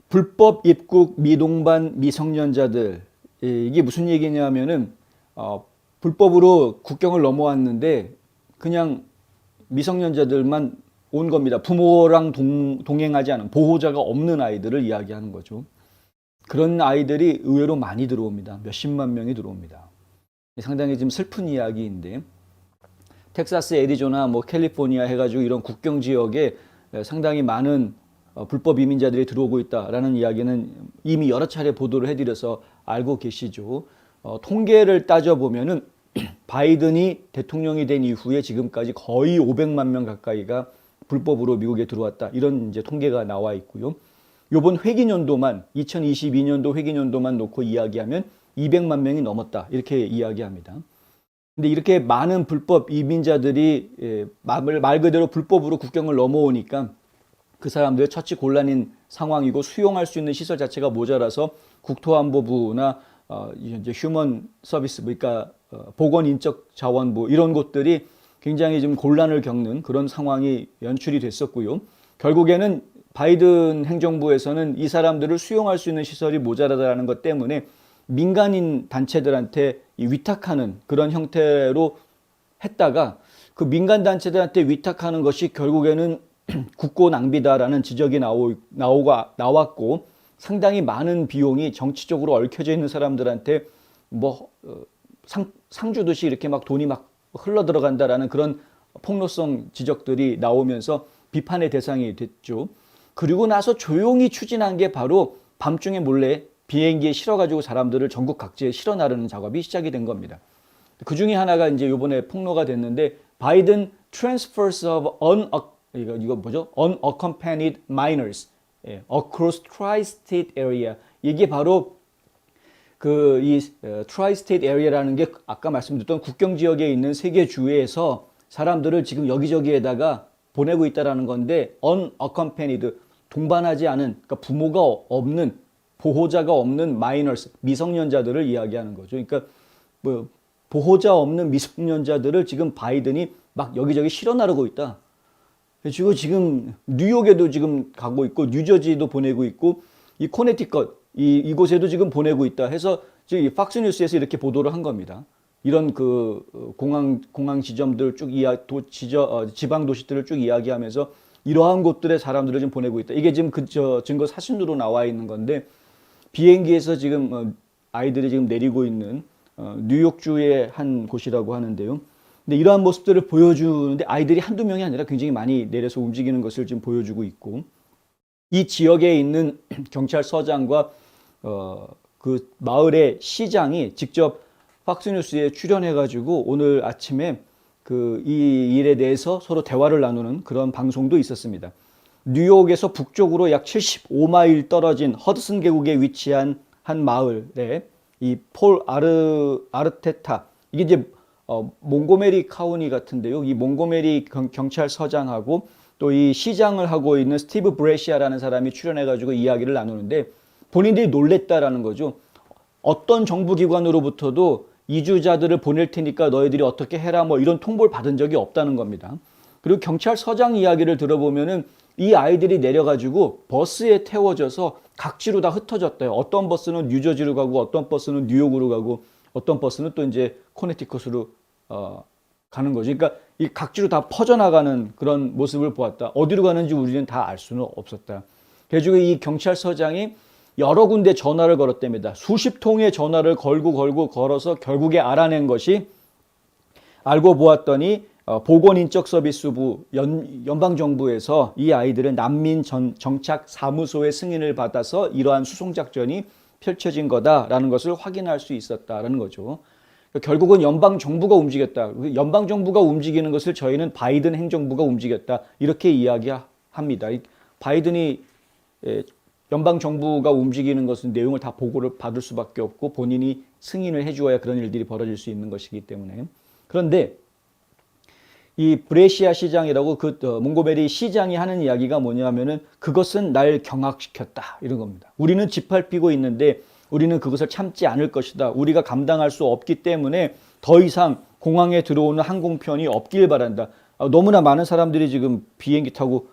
불법 입국 미동반 미성년자들, 이게 무슨 얘기냐면은 불법으로 국경을 넘어왔는데 그냥 미성년자들만 온 겁니다. 부모랑 동행하지 않은 보호자가 없는 아이들을 이야기하는 거죠. 그런 아이들이 의외로 많이 들어옵니다. 몇십만 명이 들어옵니다. 상당히 좀 슬픈 이야기인데, 텍사스, 애리조나, 캘리포니아 해가지고 이런 국경 지역에 상당히 많은 불법 이민자들이 들어오고 있다라는 이야기는 이미 여러 차례 보도를 해드려서 알고 계시죠. 통계를 따져보면은 바이든이 대통령이 된 이후에 지금까지 거의 500만 명 가까이가 불법으로 미국에 들어왔다. 이런 이제 통계가 나와 있고요. 요번 회기년도만 2022년도 회기년도만 놓고 이야기하면 200만 명이 넘었다. 이렇게 이야기합니다. 근데 이렇게 많은 불법 이민자들이 말 그대로 불법으로 국경을 넘어오니까 그 사람들의 처치 곤란인 상황이고 수용할 수 있는 시설 자체가 모자라서 국토안보부나 이제 휴먼 서비스, 그러니까 보건인적자원부 이런 곳들이 굉장히 좀 곤란을 겪는 그런 상황이 연출이 됐었고요. 결국에는 바이든 행정부에서는 이 사람들을 수용할 수 있는 시설이 모자라다는 것 때문에 민간인 단체들한테 위탁하는 그런 형태로 했다가 그 민간 단체들한테 위탁하는 것이 결국에는 국고 낭비다라는 지적이 나왔고 상당히 많은 비용이 정치적으로 얽혀져 있는 사람들한테 상 주듯이 이렇게 막 돈이 막 흘러 들어간다라는 그런 폭로성 지적들이 나오면서 비판의 대상이 됐죠. 그리고 나서 조용히 추진한 게 바로 밤중에 몰래 비행기에 실어가지고 사람들을 전국 각지에 실어 나르는 작업이 시작이 된 겁니다. 그 중에 하나가 이제 이번에 폭로가 됐는데, 바이든 transfers of unaccompanied minors across tri-state area. 이게 바로 이 tri-state area라는 게 아까 말씀드렸던 국경 지역에 있는 세 개 주에서 사람들을 지금 여기저기에다가 보내고 있다라는 건데, unaccompanied, 동반하지 않은, 그러니까 부모가 없는, 보호자가 없는 minors, 미성년자들을 이야기하는 거죠. 그러니까 보호자 없는 미성년자들을 지금 바이든이 막 여기저기 실어 나르고 있다. 지금 뉴욕에도 지금 가고 있고, 뉴저지도 보내고 있고, 이 코네티컷 이곳에도 지금 보내고 있다 해서 지금 팍스뉴스에서 이렇게 보도를 한 겁니다. 이런 그 공항 지점들 쭉 지방 도시들을 쭉 이야기하면서 이러한 곳들의 사람들을 지금 보내고 있다. 이게 지금 증거 사진으로 나와 있는 건데, 비행기에서 지금 아이들이 지금 내리고 있는 뉴욕주의 한 곳이라고 하는데요. 근데 이러한 모습들을 보여주는데 아이들이 한두 명이 아니라 굉장히 많이 내려서 움직이는 것을 지금 보여주고 있고, 이 지역에 있는 경찰서장과 그 마을의 시장이 직접 팍스뉴스에 출연해가지고 오늘 아침에 이 일에 대해서 서로 대화를 나누는 그런 방송도 있었습니다. 뉴욕에서 북쪽으로 약 75마일 떨어진 허드슨 계곡에 위치한 한 마을에 이 폴 아르테타, 이게 이제 몽고메리 카운티 같은데요. 이 몽고메리 경찰서장하고 또 이 시장을 하고 있는 스티브 브레시아라는 사람이 출연해가지고 이야기를 나누는데, 본인들이 놀랬다라는 거죠. 어떤 정부기관으로부터도 이주자들을 보낼 테니까 너희들이 어떻게 해라 이런 통보를 받은 적이 없다는 겁니다. 그리고 경찰서장 이야기를 들어보면은 이 아이들이 내려가지고 버스에 태워져서 각지로 다 흩어졌대요. 어떤 버스는 뉴저지로 가고, 어떤 버스는 뉴욕으로 가고, 어떤 버스는 또 이제 코네티컷으로 가는 거죠. 그러니까 이 각지로 다 퍼져나가는 그런 모습을 보았다. 어디로 가는지 우리는 다 알 수는 없었다. 그래가지고 이 경찰서장이 여러 군데 전화를 걸었답니다. 수십 통의 전화를 걸어서 결국에 알아낸 것이, 알고 보았더니 보건인적서비스부 연방정부에서 이 아이들은 난민 정착 사무소의 승인을 받아서 이러한 수송작전이 펼쳐진 거다라는 것을 확인할 수 있었다라는 거죠. 결국은 연방정부가 움직였다. 연방정부가 움직이는 것을 저희는 바이든 행정부가 움직였다. 이렇게 이야기합니다. 바이든이 연방정부가 움직이는 것은 내용을 다 보고를 받을 수밖에 없고 본인이 승인을 해주어야 그런 일들이 벌어질 수 있는 것이기 때문에. 그런데 이 브레시아 시장이라고 몽고메리 시장이 하는 이야기가 뭐냐면은, 그것은 날 경악시켰다 이런 겁니다. 우리는 짓밟히고 있는데 우리는 그것을 참지 않을 것이다. 우리가 감당할 수 없기 때문에 더 이상 공항에 들어오는 항공편이 없길 바란다. 너무나 많은 사람들이 지금 비행기 타고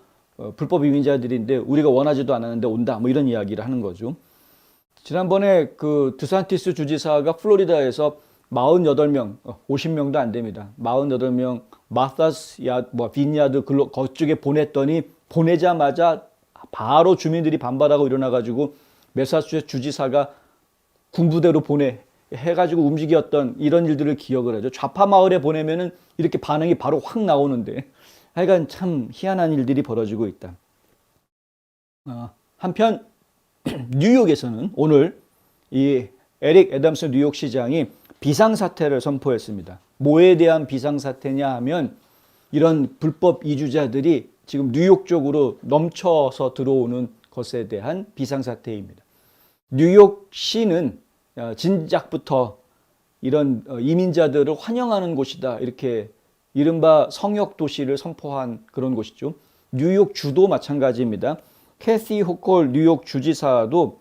불법 이민자들인데 우리가 원하지도 않았는데 온다. 뭐 이런 이야기를 하는 거죠. 지난번에 그 드산티스 주지사가 플로리다에서 48명, 50명도 안 됩니다. 48명 마사스 빈야드 그쪽에 보냈더니 보내자마자 바로 주민들이 반발하고 일어나가지고 매사추세츠 주지사가 군부대로 해가지고 움직였던 이런 일들을 기억을 하죠. 좌파 마을에 보내면은 이렇게 반응이 바로 확 나오는데 하여간 참 희한한 일들이 벌어지고 있다. 한편 뉴욕에서는 오늘 이 에릭 애덤스 뉴욕시장이 비상사태를 선포했습니다. 뭐에 대한 비상사태냐 하면 이런 불법 이주자들이 지금 뉴욕 쪽으로 넘쳐서 들어오는 것에 대한 비상사태입니다. 뉴욕시는 진작부터 이런 이민자들을 환영하는 곳이다. 이렇게 이른바 성역도시를 선포한 그런 곳이죠. 뉴욕 주도 마찬가지입니다. 캐시 호콜 뉴욕 주지사도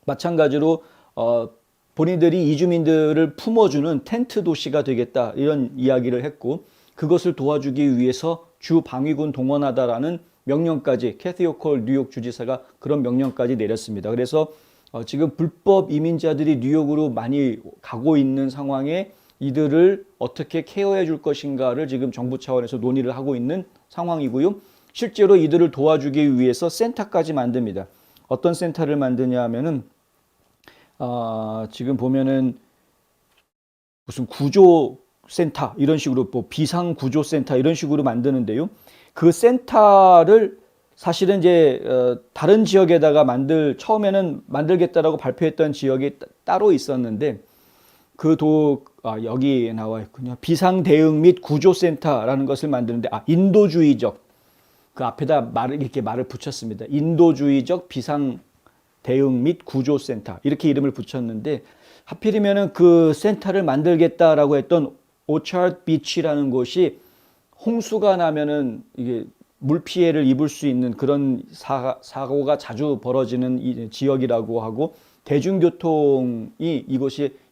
마찬가지로 본인들이 이주민들을 품어주는 텐트 도시가 되겠다 이런 이야기를 했고 그것을 도와주기 위해서 주 방위군 동원하다라는 명령까지 캐시 호콜 뉴욕 주지사가 그런 명령까지 내렸습니다. 그래서 지금 불법 이민자들이 뉴욕으로 많이 가고 있는 상황에 이들을 어떻게 케어해 줄 것인가를 지금 정부 차원에서 논의를 하고 있는 상황이고요. 실제로 이들을 도와주기 위해서 센터까지 만듭니다. 어떤 센터를 만드냐 하면은 지금 보면은 무슨 구조센터 이런 식으로 뭐 비상구조센터 이런 식으로 만드는데요. 그 센터를 사실은 이제 다른 지역에다가 처음에는 만들겠다라고 발표했던 지역이 따로 있었는데 여기 나와 있군요. 비상대응 및 구조센터라는 것을 만드는데 인도주의적 그 앞에다 이렇게 말을 붙였습니다. 인도주의적 비상대응 및 구조센터 이렇게 이름을 붙였는데 하필이면은 그 센터를 만들겠다라고 했던 오차드 비치라는 곳이 홍수가 나면은 이게 물 피해를 입을 수 있는 그런 사고가 자주 벌어지는 지역이라고 하고 대중교통이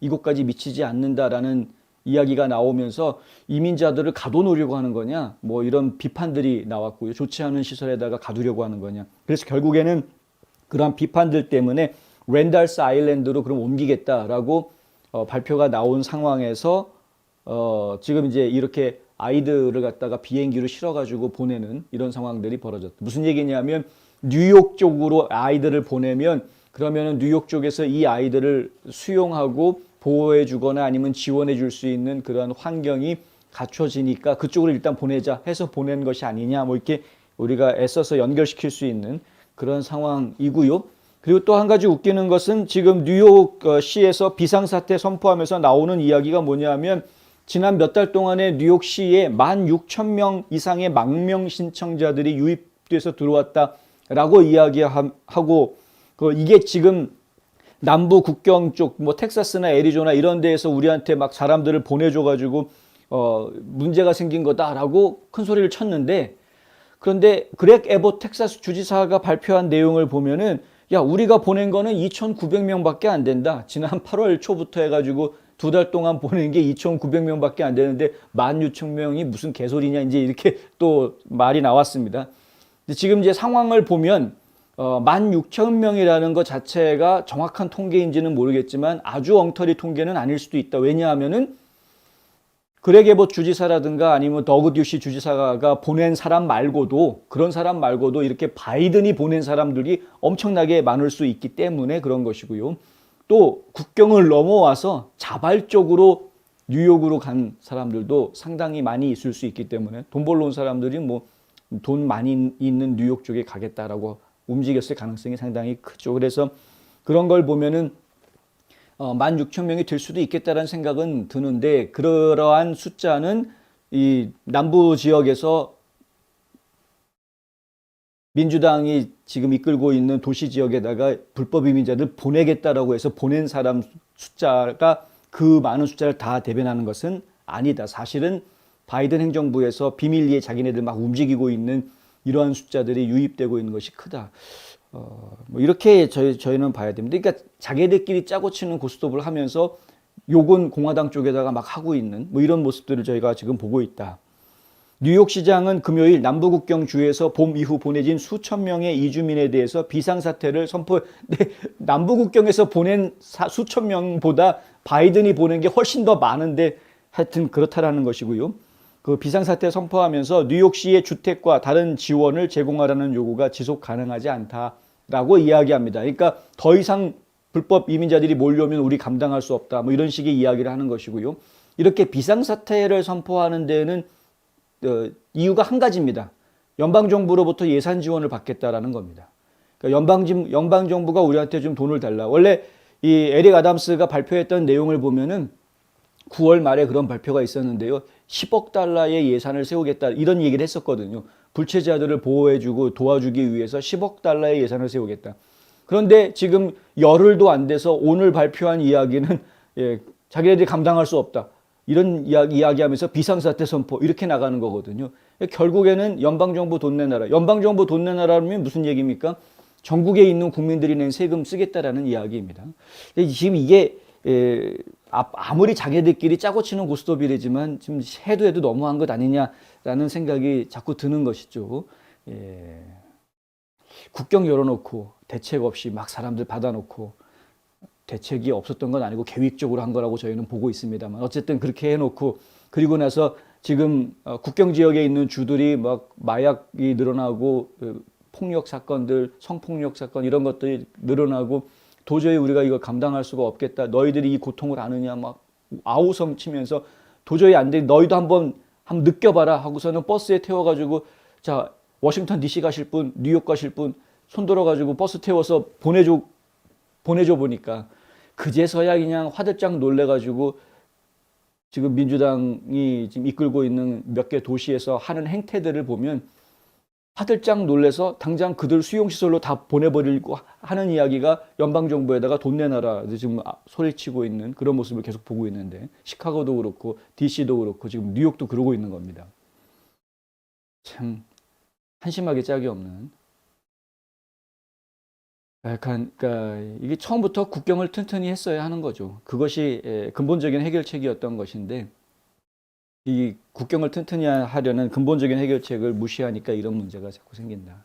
이곳까지 미치지 않는다라는 이야기가 나오면서 이민자들을 가둬놓으려고 하는 거냐 뭐 이런 비판들이 나왔고요. 좋지 않은 시설에다가 가두려고 하는 거냐. 그래서 결국에는 그러한 비판들 때문에 랜달스 아일랜드로 그럼 옮기겠다라고 발표가 나온 상황에서 지금 이제 이렇게 아이들을 갖다가 비행기로 실어가지고 보내는 이런 상황들이 벌어졌다. 무슨 얘기냐면 뉴욕 쪽으로 아이들을 보내면 그러면은 뉴욕 쪽에서 이 아이들을 수용하고 보호해 주거나 아니면 지원해 줄 수 있는 그런 환경이 갖춰지니까 그쪽으로 일단 보내자 해서 보낸 것이 아니냐 뭐 이렇게 우리가 애써서 연결시킬 수 있는 그런 상황이고요. 그리고 또 한 가지 웃기는 것은 지금 뉴욕시에서 비상사태 선포하면서 나오는 이야기가 뭐냐면 지난 몇 달 동안에 뉴욕시에 16,000명 이상의 망명 신청자들이 유입돼서 들어왔다라고 이야기하고 이게 지금 남부 국경 쪽 뭐 텍사스나 애리조나 이런 데에서 우리한테 막 사람들을 보내줘가지고 문제가 생긴 거다라고 큰 소리를 쳤는데 그런데 그렉 에봇 텍사스 주지사가 발표한 내용을 보면은 야 우리가 보낸 거는 2,900명밖에 안 된다. 지난 8월 초부터 해가지고 2달 동안 보낸 게 2,900명밖에 안 되는데 16,000명이 무슨 개소리냐 이제 이렇게 또 말이 나왔습니다. 근데 지금 이제 상황을 보면 16,000명이라는 것 자체가 정확한 통계인지는 모르겠지만 아주 엉터리 통계는 아닐 수도 있다. 왜냐하면은 그렉 에봇 주지사라든가 아니면 더그 듀시 주지사가 보낸 사람 말고도 그런 사람 말고도 이렇게 바이든이 보낸 사람들이 엄청나게 많을 수 있기 때문에 그런 것이고요. 또 국경을 넘어와서 자발적으로 뉴욕으로 간 사람들도 상당히 많이 있을 수 있기 때문에 돈 벌러 온 사람들이 뭐 돈 많이 있는 뉴욕 쪽에 가겠다라고 움직였을 가능성이 상당히 크죠. 그래서 그런 걸 보면은 16,000명이 될 수도 있겠다라는 생각은 드는데 그러한 숫자는 이 남부 지역에서 민주당이 지금 이끌고 있는 도시 지역에다가 불법 이민자들 보내겠다라고 해서 보낸 사람 숫자가 그 많은 숫자를 다 대변하는 것은 아니다. 사실은 바이든 행정부에서 비밀리에 자기네들 막 움직이고 있는 이러한 숫자들이 유입되고 있는 것이 크다. 뭐 이렇게 저희는 봐야 됩니다. 그러니까 자기들끼리 짜고 치는 고스톱을 하면서 욕은 공화당 쪽에다가 막 하고 있는 뭐 이런 모습들을 저희가 지금 보고 있다. 뉴욕시장은 금요일 남부국경주에서 봄 이후 보내진 수천 명의 이주민에 대해서 비상사태를 선포. 네, 남부국경에서 보낸 수천 명보다 바이든이 보낸 게 훨씬 더 많은데 하여튼 그렇다라는 것이고요. 그 비상사태 선포하면서 뉴욕시의 주택과 다른 지원을 제공하라는 요구가 지속 가능하지 않다라고 이야기합니다. 그러니까 더 이상 불법 이민자들이 몰려오면 우리 감당할 수 없다. 뭐 이런 식의 이야기를 하는 것이고요. 이렇게 비상사태를 선포하는 데는 이유가 한 가지입니다. 연방정부로부터 예산 지원을 받겠다라는 겁니다. 그러니까 연방정부가 우리한테 좀 돈을 달라. 원래 이 에릭 아담스가 발표했던 내용을 보면은 9월 말에 그런 발표가 있었는데요. 10억 달러의 예산을 세우겠다 이런 얘기를 했었거든요. 불체자들을 보호해주고 도와주기 위해서 10억 달러의 예산을 세우겠다. 그런데 지금 열흘도 안 돼서 오늘 발표한 이야기는 자기네들이 감당할 수 없다. 이런 이야기하면서 비상사태 선포 이렇게 나가는 거거든요. 결국에는 연방정부 돈 내놔라. 연방정부 돈 내놔라면 무슨 얘기입니까? 전국에 있는 국민들이 낸 세금 쓰겠다라는 이야기입니다. 지금 이게 아무리 자기들끼리 짜고 치는 고스톱이래지만 지금 해도 너무한 것 아니냐라는 생각이 자꾸 드는 것이죠. 국경 열어놓고 대책 없이 막 사람들 받아놓고 대책이 없었던 건 아니고 계획적으로 한 거라고 저희는 보고 있습니다만 어쨌든 그렇게 해놓고 그리고 나서 지금 국경 지역에 있는 주들이 막 마약이 늘어나고 폭력 사건들, 성폭력 사건 이런 것들이 늘어나고 도저히 우리가 이걸 감당할 수가 없겠다. 너희들이 이 고통을 아느냐 막 아우성 치면서 도저히 안 돼. 너희도 한번 느껴봐라 하고서는 버스에 태워가지고 자 워싱턴 DC 가실 분, 뉴욕 가실 분 손들어가지고 버스 태워서 보내줘 보니까 그제서야 그냥 화들짝 놀래가지고 지금 민주당이 지금 이끌고 있는 몇 개 도시에서 하는 행태들을 보면 화들짝 놀래서 당장 그들 수용시설로 다 보내버리고 하는 이야기가 연방정부에다가 돈 내놔라 지금 소리치고 있는 그런 모습을 계속 보고 있는데 시카고도 그렇고 DC도 그렇고 지금 뉴욕도 그러고 있는 겁니다. 참 한심하게 짝이 없는 약간 그러니까 이게 처음부터 국경을 튼튼히 했어야 하는 거죠. 그것이 근본적인 해결책이었던 것인데 이 국경을 튼튼히 하려는 근본적인 해결책을 무시하니까 이런 문제가 자꾸 생긴다.